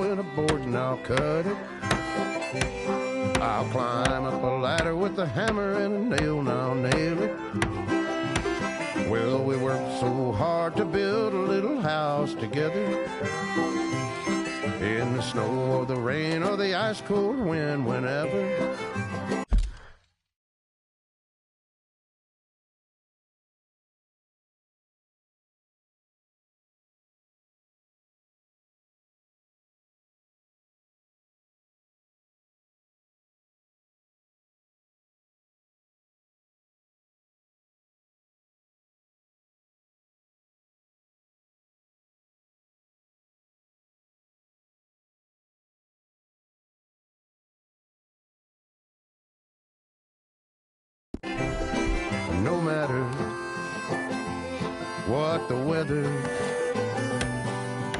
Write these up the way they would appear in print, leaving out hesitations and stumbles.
with a board and I'll cut it. I'll climb up a ladder with a hammer and a nail and I'll nail it. Well, we worked so hard to build a little house together. In the snow or the rain or the ice cold wind, whenever. No matter what the weather,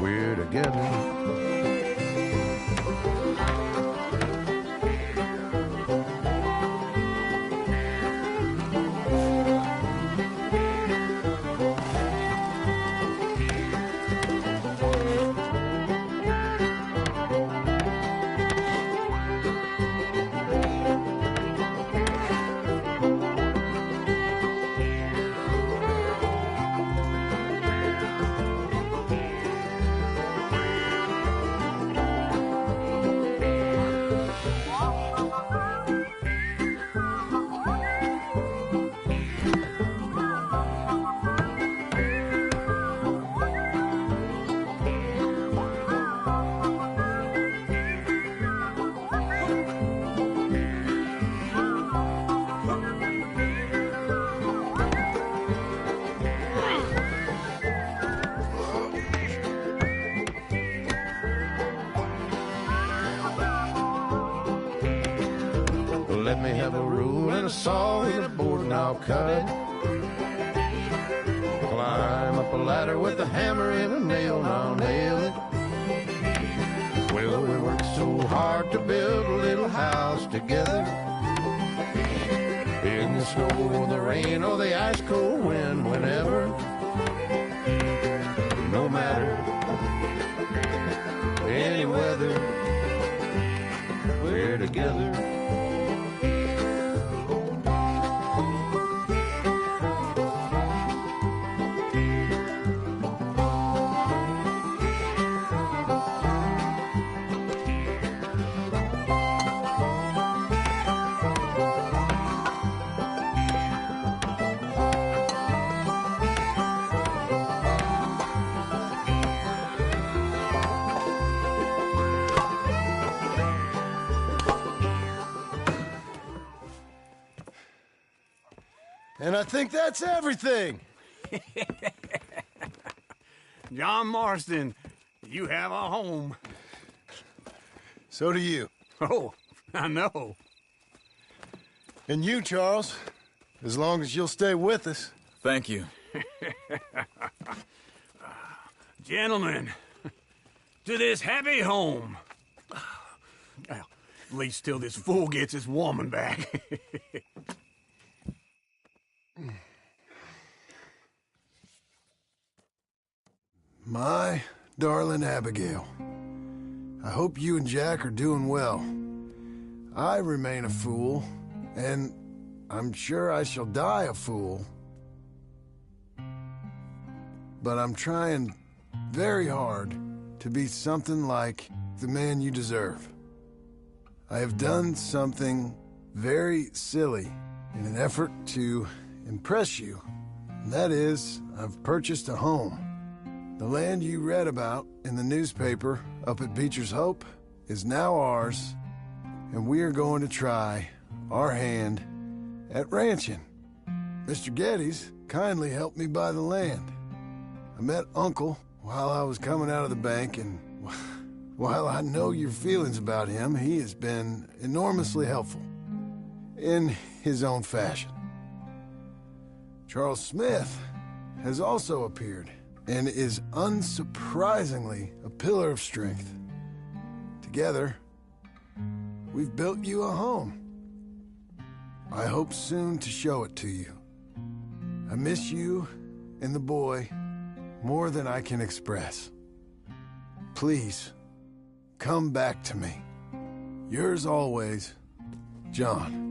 we're together. Let me have a rule and a saw and a board and I'll cut it. Climb up a ladder with a hammer and a nail and I'll nail it. Well, we worked so hard to build a little house together. In the snow or the rain or the ice cold wind, whenever. No matter any weather, we're together. And I think that's everything. John Marston, you have a home. So do you. Oh, I know. And you, Charles, as long as you'll stay with us. Thank you. Gentlemen, to this happy home. Well, at least till this fool gets his woman back. My darling Abigail, I hope you and Jack are doing well. I remain a fool, and I'm sure I shall die a fool. But I'm trying very hard to be something like the man you deserve. I have done something very silly in an effort to impress you. And that is, I've purchased a home. The land you read about in the newspaper up at Beecher's Hope is now ours, and we are going to try our hand at ranching. Mr. Geddes kindly helped me buy the land. I met Uncle while I was coming out of the bank, and while I know your feelings about him, he has been enormously helpful in his own fashion. Charles Smith has also appeared and is unsurprisingly a pillar of strength. Together, we've built you a home. I hope soon to show it to you. I miss you and the boy more than I can express. Please, come back to me. Yours always, John.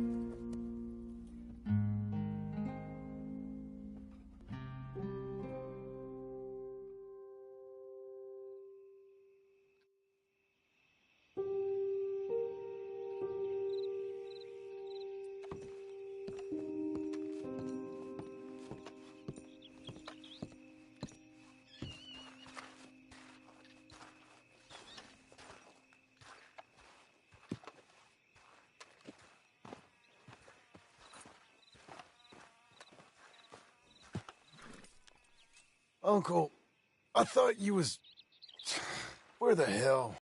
Uncle, I thought you was... Where the hell?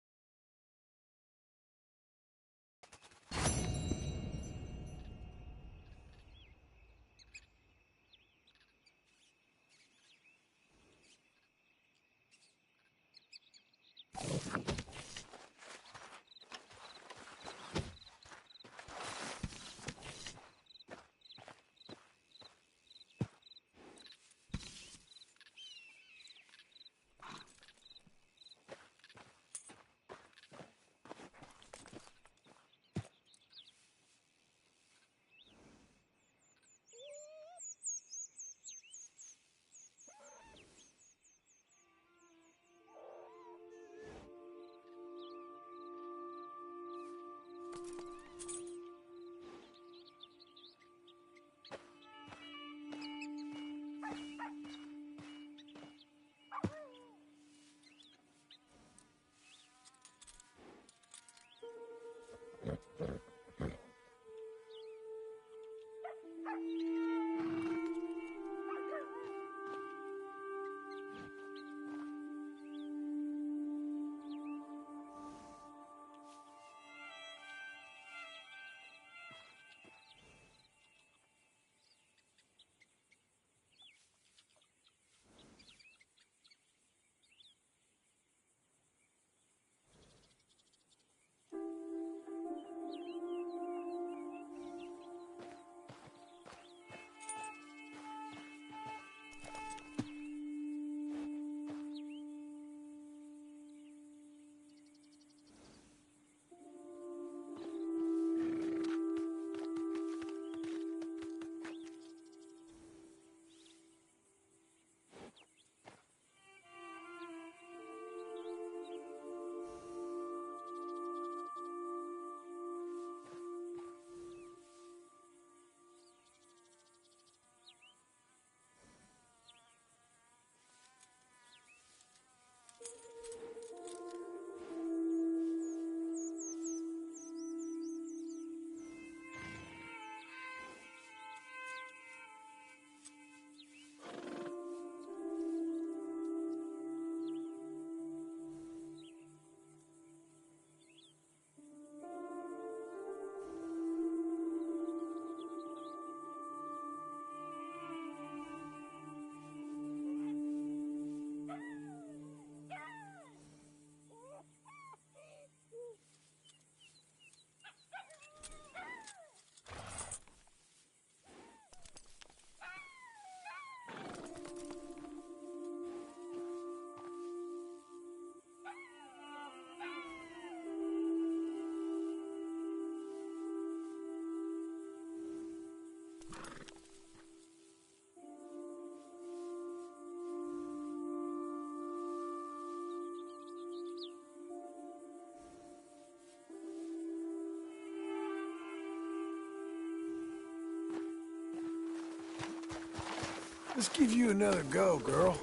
Let's give you another go, girl.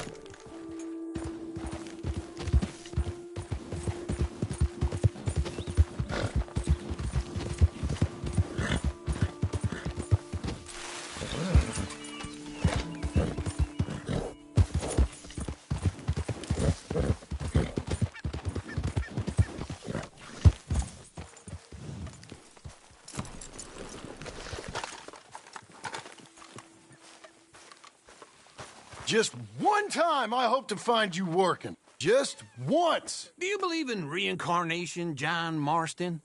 Just one time I hope to find you working. Just once. Do you believe in reincarnation, John Marston?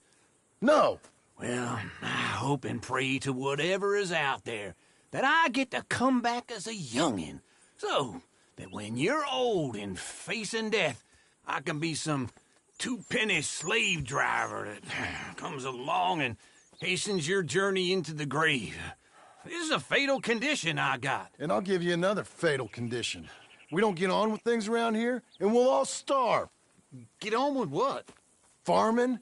No. Well, I hope and pray to whatever is out there that I get to come back as a youngin', so that when you're old and facing death, I can be some two-penny slave driver that comes along and hastens your journey into the grave. This is a fatal condition I got. And I'll give you another fatal condition. We don't get on with things around here, and we'll all starve. Get on with what? Farming,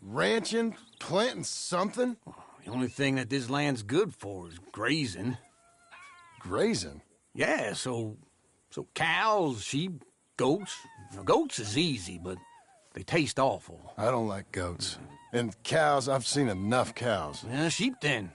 ranching, planting something. The only thing that this land's good for is grazing. Grazing? Yeah, so cows, sheep, goats. Now, goats is easy, but they taste awful. I don't like goats. And cows, I've seen enough cows. Yeah, sheep then.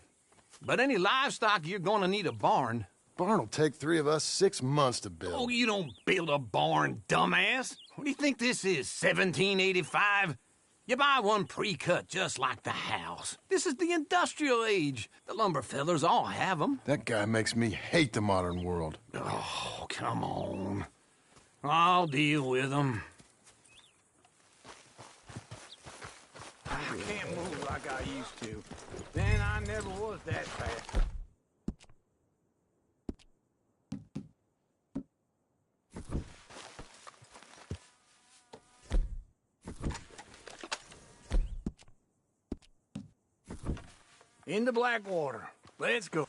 But any livestock, you're gonna need a barn. Barn will take 3 of us 6 months to build. Oh, you don't build a barn, dumbass. What do you think this is, 1785? You buy one pre-cut just like the house. This is the industrial age. The lumber fellers all have them. That guy makes me hate the modern world. Oh, come on. I'll deal with them. I can't move like I used to. Then I never was that fast. Into Blackwater. Let's go.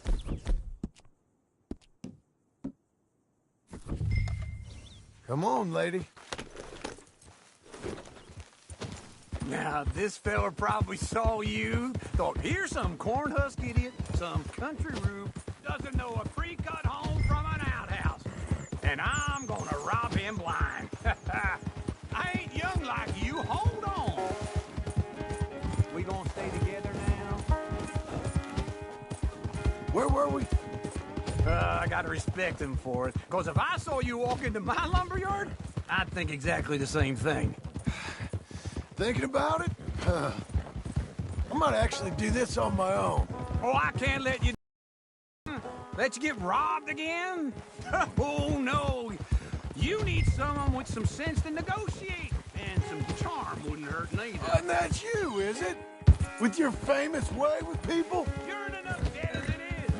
Come on, lady. Now, this fella probably saw you, thought, here's some corn-husk idiot, some country rube, doesn't know a pre-cut home from an outhouse. And I'm gonna rob him blind. I ain't young like you, hold on. We gonna stay together now? Where were we? I gotta respect him for it, because if I saw you walk into my lumberyard, I'd think exactly the same thing. Thinking about it? I might actually do this on my own. Oh, I can't let you get robbed again? Oh, no. You need someone with some sense to negotiate. And some charm wouldn't hurt neither. And that's you, is it? With your famous way with people? You're in enough debt as it is.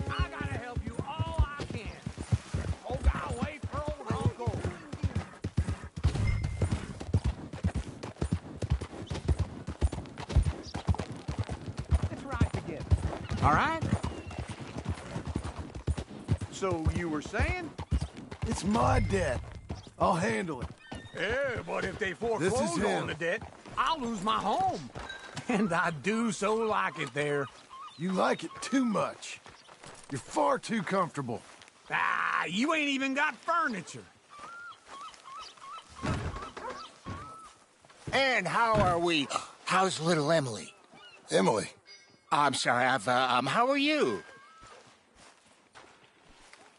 I gotta help you all I can. Oh, God, wait for old Uncle. Let's ride together. All right? So you were saying? It's my debt. I'll handle it. Yeah, but if they This foreclose is him. on the debt, I'll lose my home. And I do so like it there. You like it too much. You're far too comfortable. Ah, you ain't even got furniture. And how are we? How's little Emily? Emily, I'm sorry, how are you?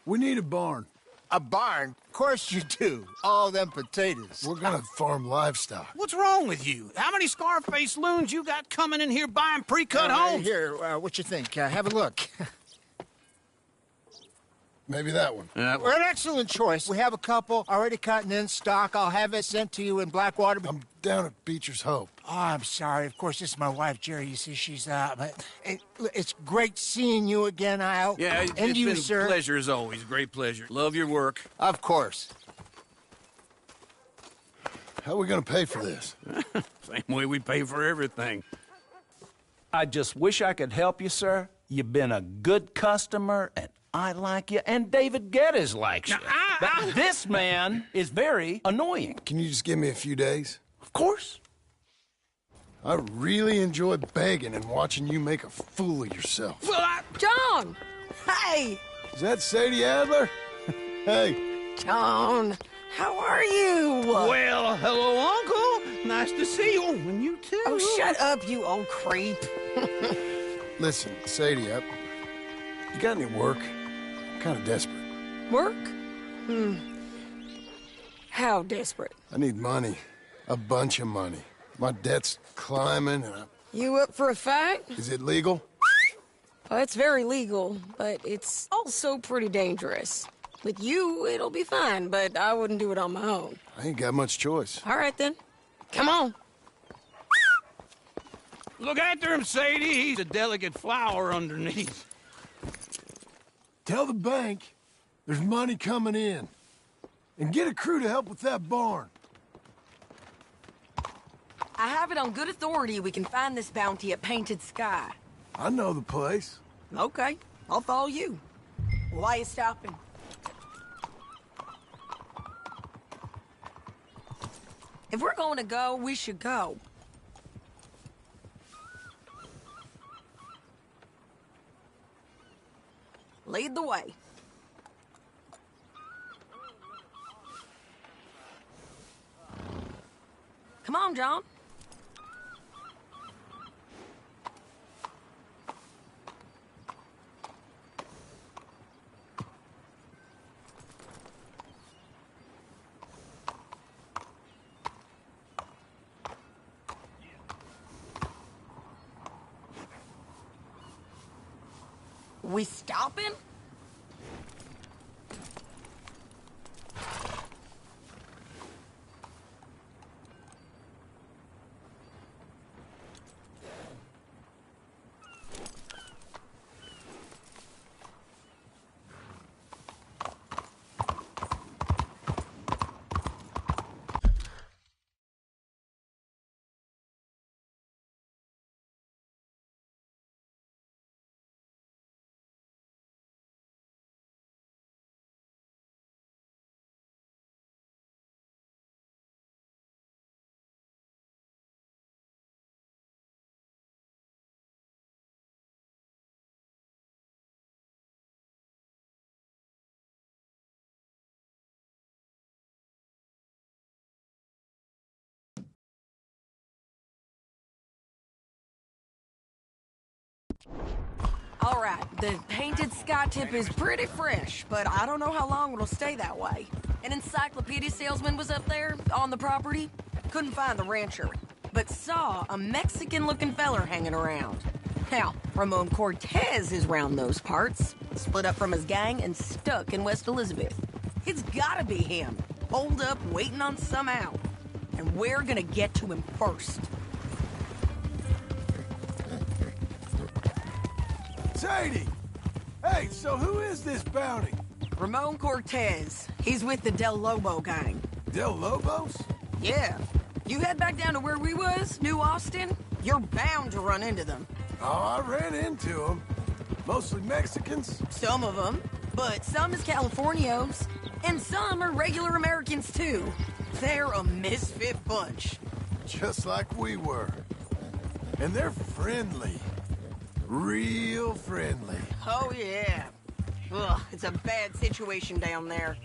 we need a barn. A barn? Of course you do. All them potatoes. We're gonna farm livestock. What's wrong with you? How many Scarface loons you got coming in here buying pre-cut homes? Here, what you think? Have a look. Maybe that one. We're an excellent choice. We have a couple already cut and in stock. I'll have it sent to you in Blackwater. I'm down at Beecher's Hope. Oh, I'm sorry. Of course, this is my wife, Jerry. You see, she's but it's great seeing you again, Al. Yeah, and it's you, been sir. a pleasure as always. Great pleasure. Love your work. Of course. How are we gonna pay for this? Same way we pay for everything. I just wish I could help you, sir. You've been a good customer, and I like you, and David Geddes likes you. Now, This man is very annoying. Can you just give me a few days? Of course. I really enjoy begging and watching you make a fool of yourself. Well, John! Hey! Is that Sadie Adler? Hey, John, how are you? well, hello, Uncle. Nice to see you. And you too. Oh, shut up, you old creep. listen, Sadie, you got any work? I'm kind of desperate. Work? How desperate? I need money. A bunch of money. My debt's climbing, and You up for a fight? is it legal? Well, it's very legal, but it's also pretty dangerous. With you, it'll be fine, but I wouldn't do it on my own. I ain't got much choice. All right, then. Come on. Look after him, Sadie. He's a delicate flower underneath. Tell the bank there's money coming in. And get a crew to help with that barn. I have it on good authority we can find this bounty at Painted Sky. I know the place. Okay, I'll follow you. Why you stopping? If we're going to go, we should go. Lead the way. Come on, John. We stopping? All right, the Painted Sky tip is pretty fresh, but I don't know how long it'll stay that way. An encyclopedia salesman was up there on the property. Couldn't find the rancher, but saw a Mexican-looking feller hanging around. Now, Ramon Cortez is round those parts, split up from his gang and stuck in West Elizabeth. It's gotta be him, holed up waiting on some out. And we're gonna get to him first. Sadie! Hey, so who is this bounty? Ramon Cortez. He's with the Del Lobo gang. Del Lobos? Yeah. You head back down to where we was, New Austin, you're bound to run into them. Oh, I ran into them. Mostly Mexicans. Some of them, but some is Californios. And some are regular Americans, too. They're a misfit bunch. Just like we were. And they're friendly. Real friendly. Oh, yeah. Ugh, it's a bad situation down there.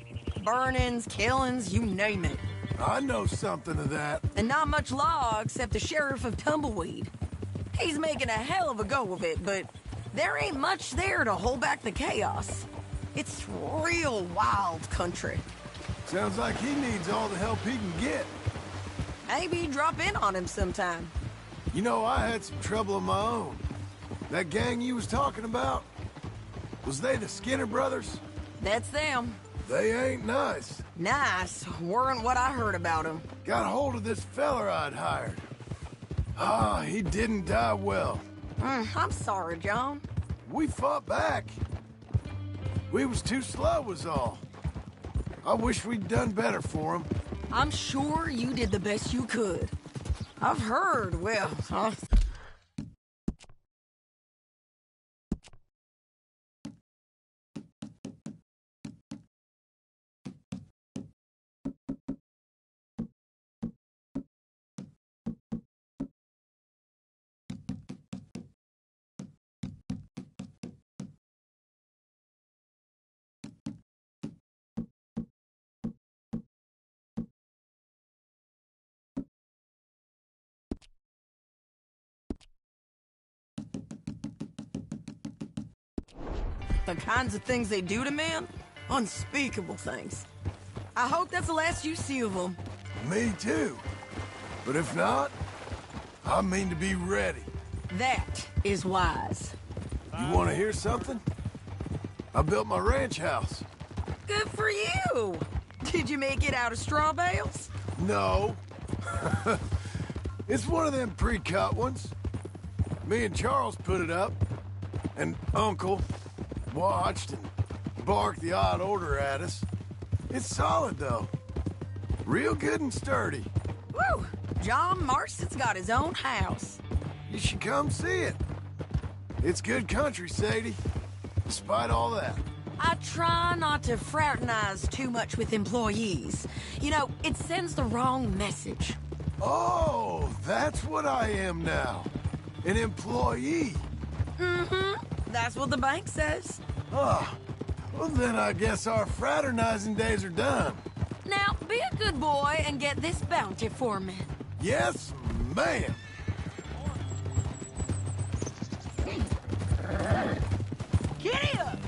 Burnings, killings, you name it. I know something of that. And not much law except the sheriff of Tumbleweed. He's making a hell of a go of it, but there ain't much there to hold back the chaos. It's real wild country. Sounds like he needs all the help he can get. Maybe drop in on him sometime. You know, I had some trouble of my own. That gang you was talking about, was they the Skinner brothers? That's them. They ain't nice. Nice weren't what I heard about them. Got hold of this feller I'd hired. Ah, he didn't die well. I'm sorry, John. We fought back. We was too slow was all. I wish we'd done better for him. I'm sure you did the best you could. I've heard, well, the kinds of things they do to men, unspeakable things. I hope that's the last you see of them. Me too. But if not, I mean to be ready. That is wise. You want to hear something? I built my ranch house. Good for you! Did you make it out of straw bales? No. It's one of them pre-cut ones. Me and Charles put it up, and Uncle watched and barked the odd order at us. It's solid, though. Real good and sturdy. Woo! John Marston's got his own house. You should come see it. It's good country, Sadie. Despite all that. I try not to fraternize too much with employees. You know, it sends the wrong message. Oh, that's what I am now. An employee. Mm-hmm. That's what the bank says. Oh, well then I guess our fraternizing days are done. Now, be a good boy and get this bounty for me. Yes, ma'am. Giddy up!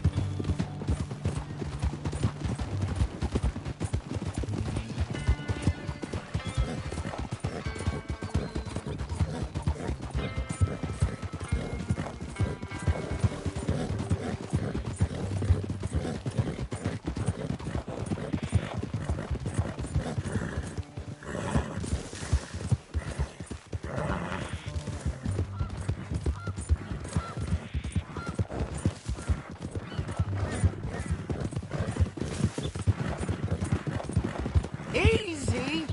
Easy.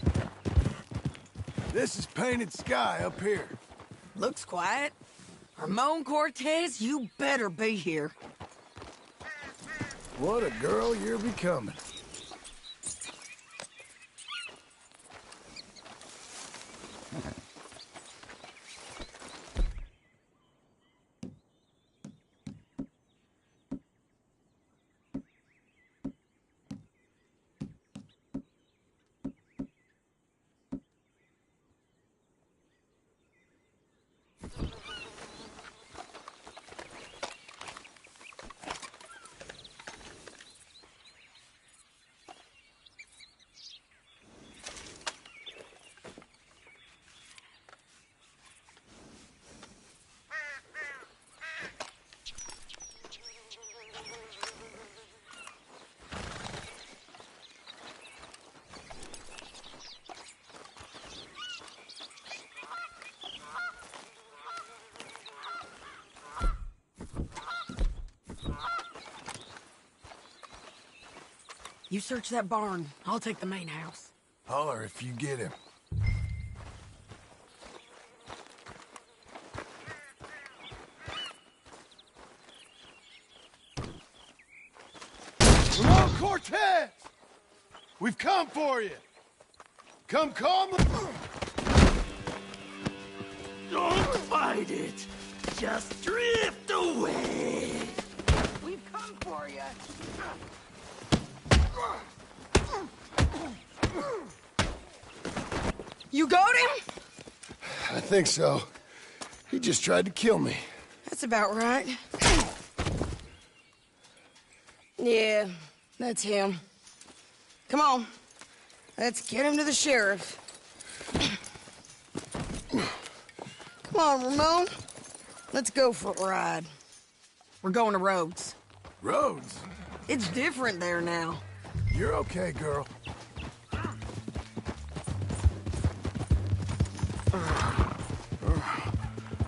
This is Painted Sky up here. Looks quiet. Ramon Cortez, you better be here. What a girl you're becoming. You search that barn. I'll take the main house. Holler if you get him. Ramon Cortez! We've come for you! Come calmly. Don't fight it. Just drift away. We've come for you. You got him? I think so. He just tried to kill me. That's about right. Yeah, that's him. Come on. Let's get him to the sheriff. Come on, Ramon. Let's go for a ride. We're going to Rhodes. Rhodes? It's different there now. You're okay, girl.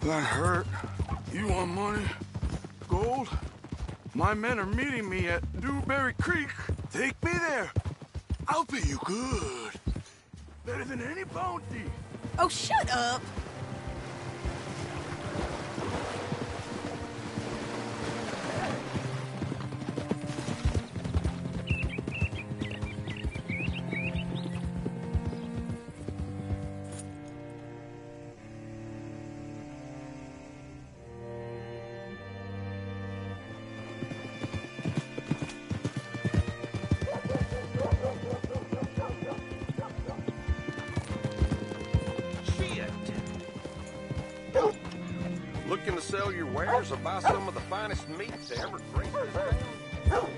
That hurt. You want money? Gold? My men are meeting me at Dewberry Creek. Take me there. I'll pay you good. Better than any bounty. Oh, shut up. Looking to sell your wares or buy some of the finest meat to ever grace this town?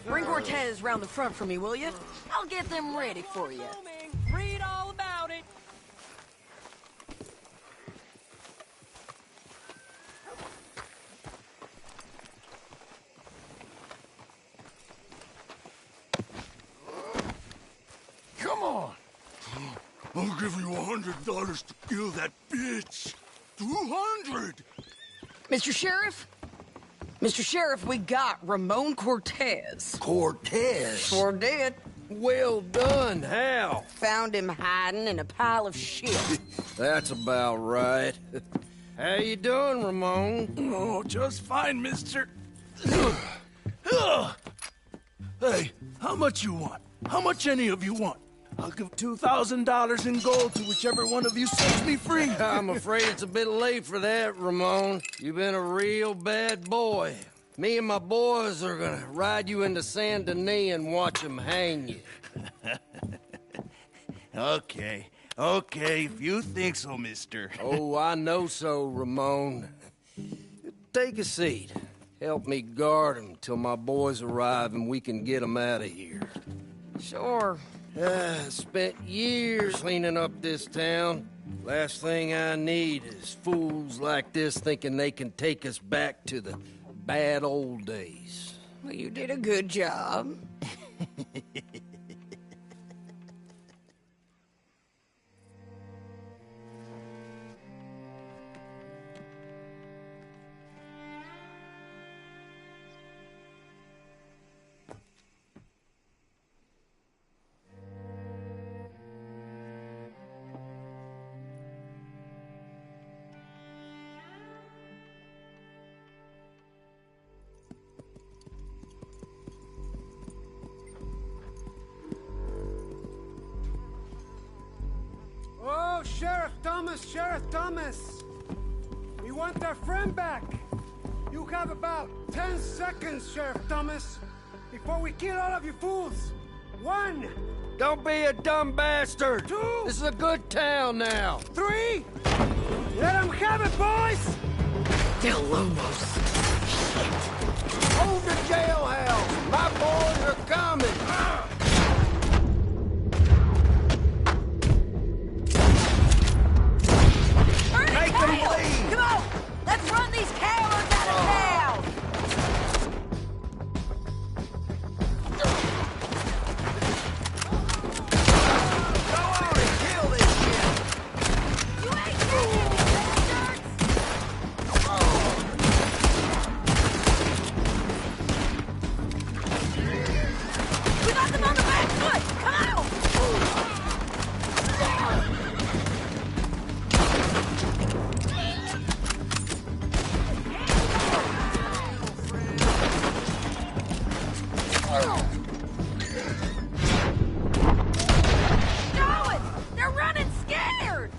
Bring Cortez round the front for me, will you? I'll get them ready for you. Read all about it. Come on! I'll give you $100 to kill that bitch. 200. Mr. Sheriff, Mr. Sheriff, we got Ramon Cortez. Cortez? Sure did. Well done. How? Found him hiding in a pile of shit. That's about right. How you doing, Ramon? Oh, just fine, mister. Hey, how much you want? How much any of you want? I'll give $2,000 in gold to whichever one of you sets me free. I'm afraid it's a bit late for that, Ramon. You've been a real bad boy. Me and my boys are gonna ride you into Saint Denis and watch them hang you. Okay, if you think so, mister. Oh, I know so, Ramon. Take a seat. Help me guard them till my boys arrive and we can get them out of here. Sure. Spent years cleaning up this town. Last thing I need is fools like this thinking they can take us back to the bad old days. Well, you did a good job. Oh, Sheriff Thomas! We want our friend back! You have about 10 seconds, Sheriff Thomas, before we kill all of you fools! 1! Don't be a dumb bastard! 2! This is a good town now! 3! Let them have it, boys! Del Lobos. Hold the jailhouse! My boys are coming! Make them leave! Come on! Let's run these cowards out of town! Go on and kill this shit! You ain't getting any bastards! We got them on the back foot! Come on! Going! They're running scared!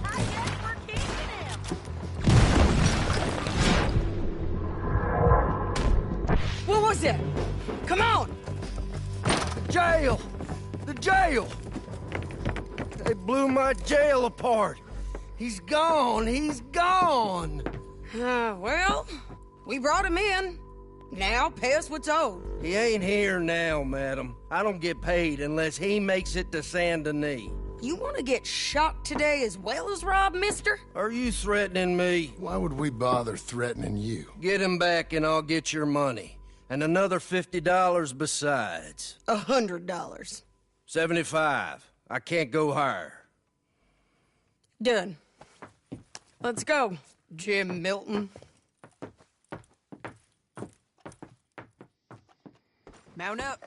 I guess we're keeping him! What was that? Come on! Jail! The jail! They blew my jail apart. He's gone! He's gone! Well, we brought him in. Now pay us what's owed. He ain't here now, madam. I don't get paid unless he makes it to Saint Denis. You want to get shot today as well as rob, mister? Are you threatening me? Why would we bother threatening you? Get him back and I'll get your money. And another $50 besides. $100. 75. I can't go higher. Done. Let's go, Jim Milton. Mount up.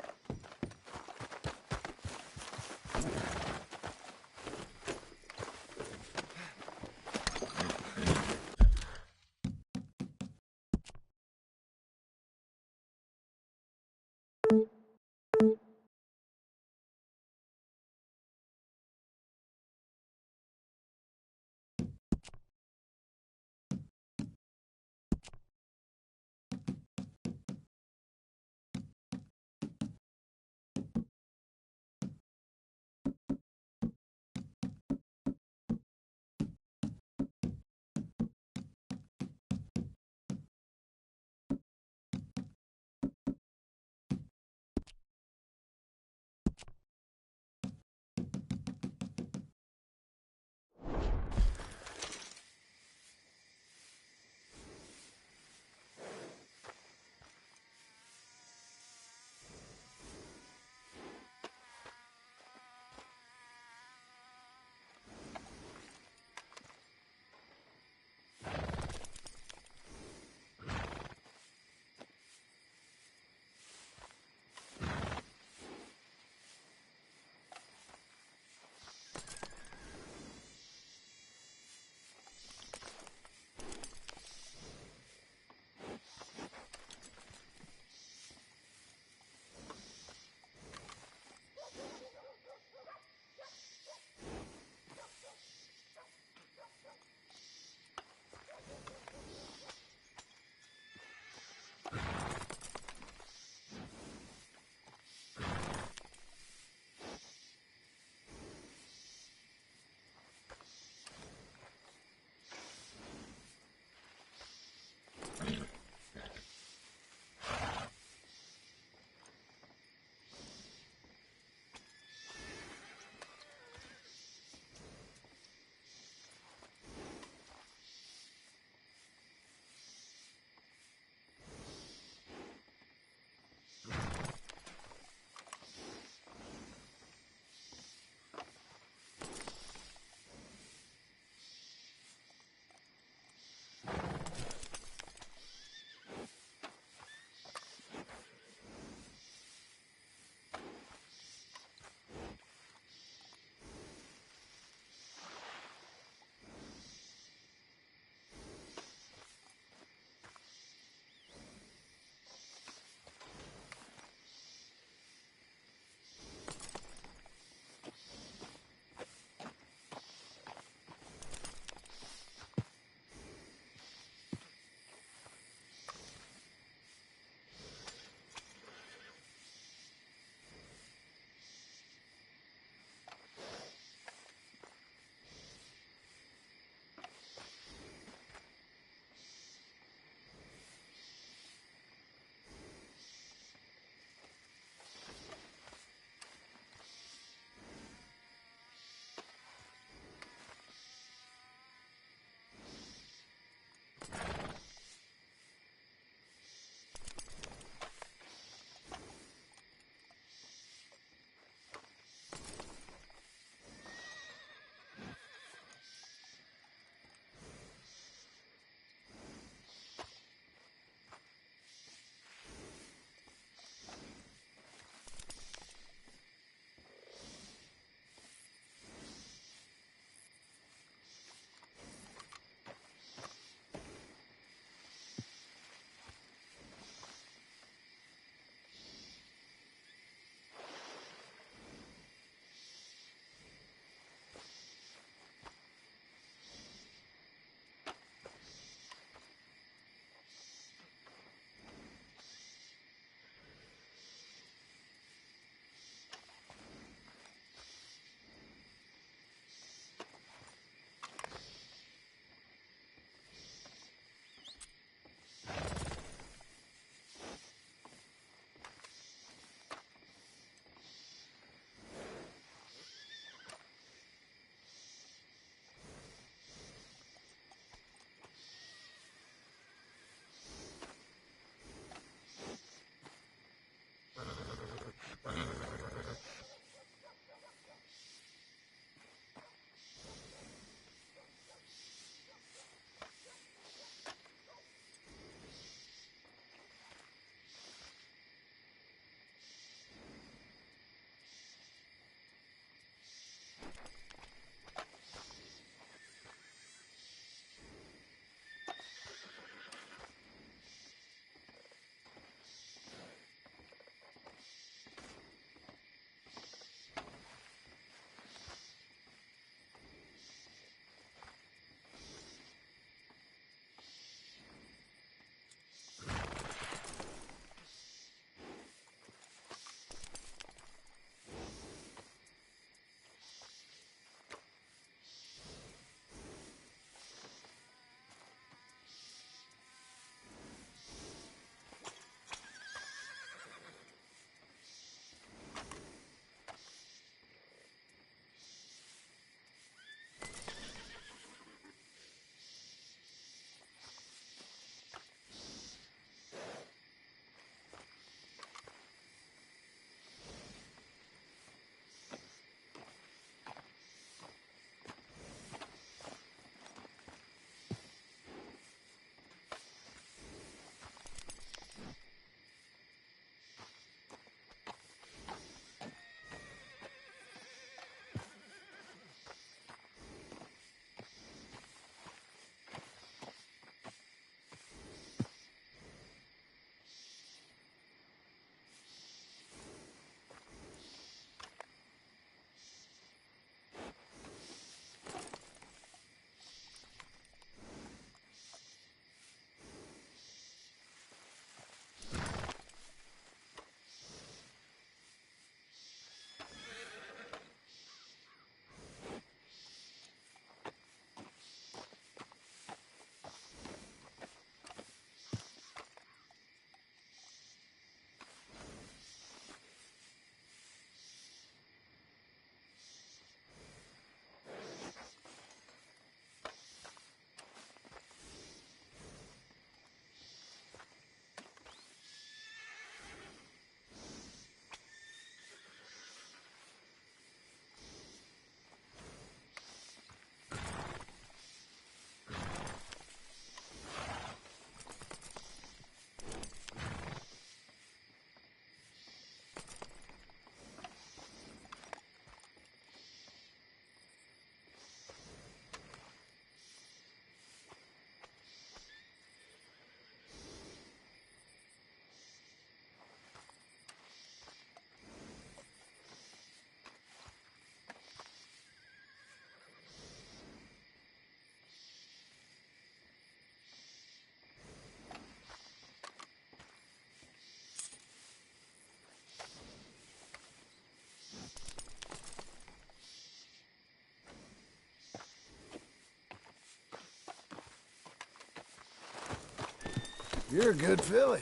You're a good filly.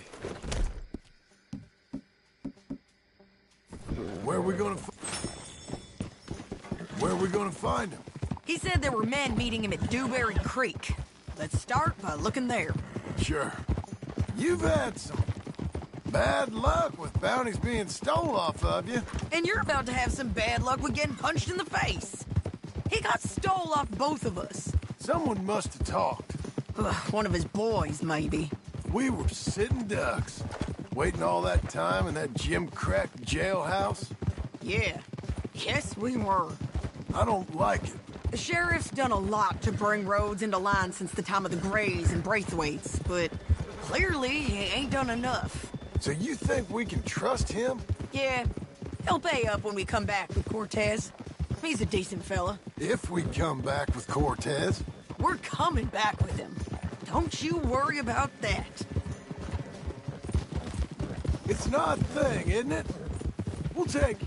Where are we gonna find him? He said there were men meeting him at Dewberry Creek. Let's start by looking there. Sure. You've had some bad luck with bounties being stole off of you. And you're about to have some bad luck with getting punched in the face. He got stole off both of us. Someone must have talked. One of his boys, maybe. We were sitting ducks, waiting all that time in that gim-crack jailhouse. Yeah. Yes, we were. I don't like it. The sheriff's done a lot to bring roads into line since the time of the Grays and Braithwaites, but clearly he ain't done enough. So you think we can trust him? Yeah, he'll pay up when we come back with Cortez. He's a decent fella. If we come back with Cortez. We're coming back with him. Don't you worry about that. It's an odd thing, isn't it? We'll take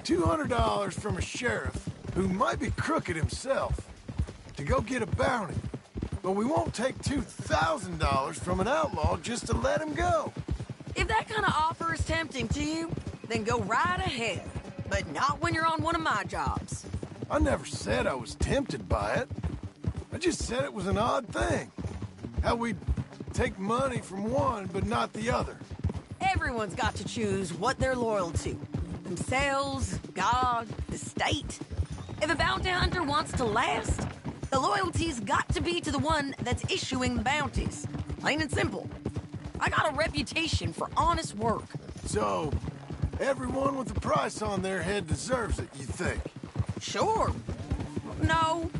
$200 from a sheriff who might be crooked himself to go get a bounty, but we won't take $2,000 from an outlaw just to let him go. If that kind of offer is tempting to you, then go right ahead, but not when you're on one of my jobs. I never said I was tempted by it. I just said it was an odd thing. How we'd take money from one but not the other. Everyone's got to choose what they're loyal to. Themselves, God, the state. If a bounty hunter wants to last, the loyalty's got to be to the one that's issuing the bounties. Plain and simple. I got a reputation for honest work. So, everyone with a price on their head deserves it, you think? Sure. No,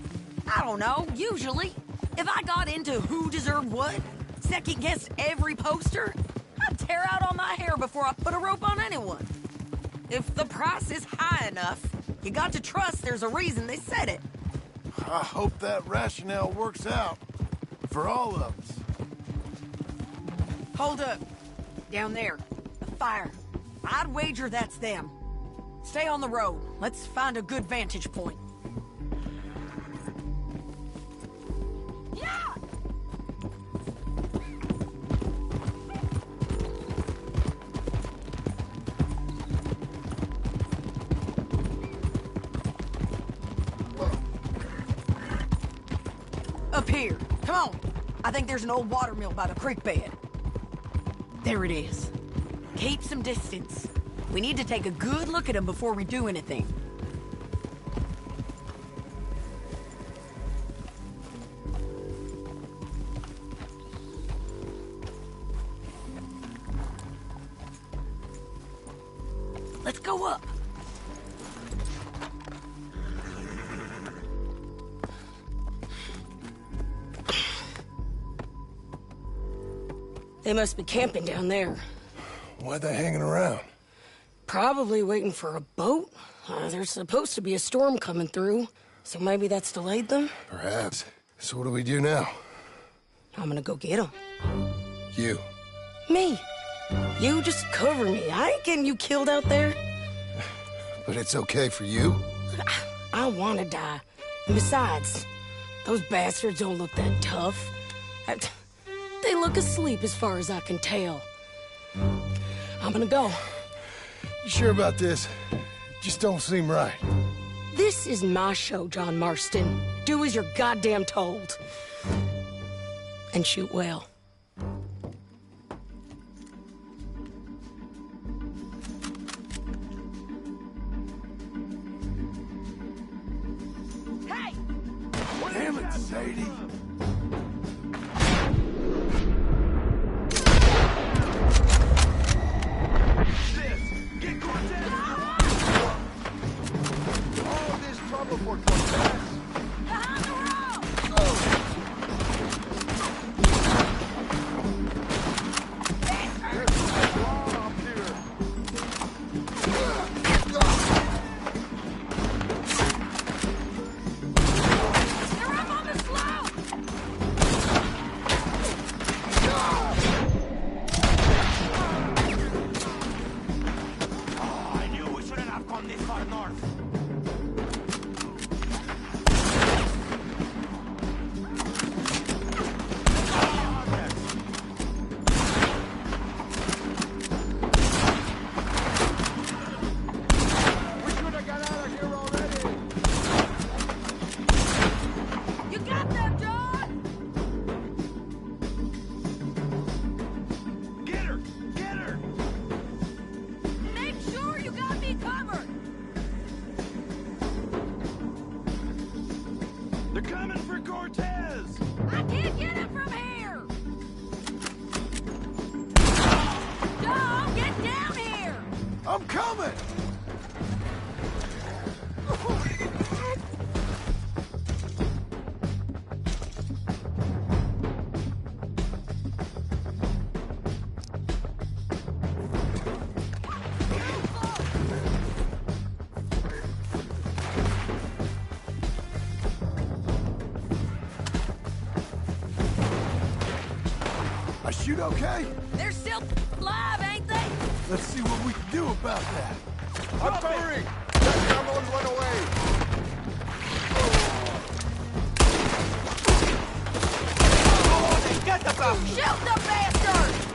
I don't know, usually. If I got into who deserved what, second-guessed every poster, I'd tear out all my hair before I put a rope on anyone. If the price is high enough, you got to trust there's a reason they said it. I hope that rationale works out for all of us. Hold up. Down there. A fire. I'd wager that's them. Stay on the road. Let's find a good vantage point. Yeah! Up here. Come on. I think there's an old water mill by the creek bed. There it is. Keep some distance. We need to take a good look at him before we do anything. Let's go up. They must be camping down there. Why are they hanging around? Probably waiting for a boat. There's supposed to be a storm coming through, so maybe that's delayed them? Perhaps. So what do we do now? I'm gonna go get them. You. Me. You just cover me. I ain't getting you killed out there. But it's okay for you? I wanna die. And besides, those bastards don't look that tough. They look asleep as far as I can tell. I'm gonna go. You sure about this? Just don't seem right. This is my show, John Marston. Do as you're goddamn told. And shoot well. Hey! Damn it, Sadie. I'm coming! I shoot okay? They're still alive, ain't they? Let's see what we can do about that. I'm covering! Someone run away! Shoot the bastard!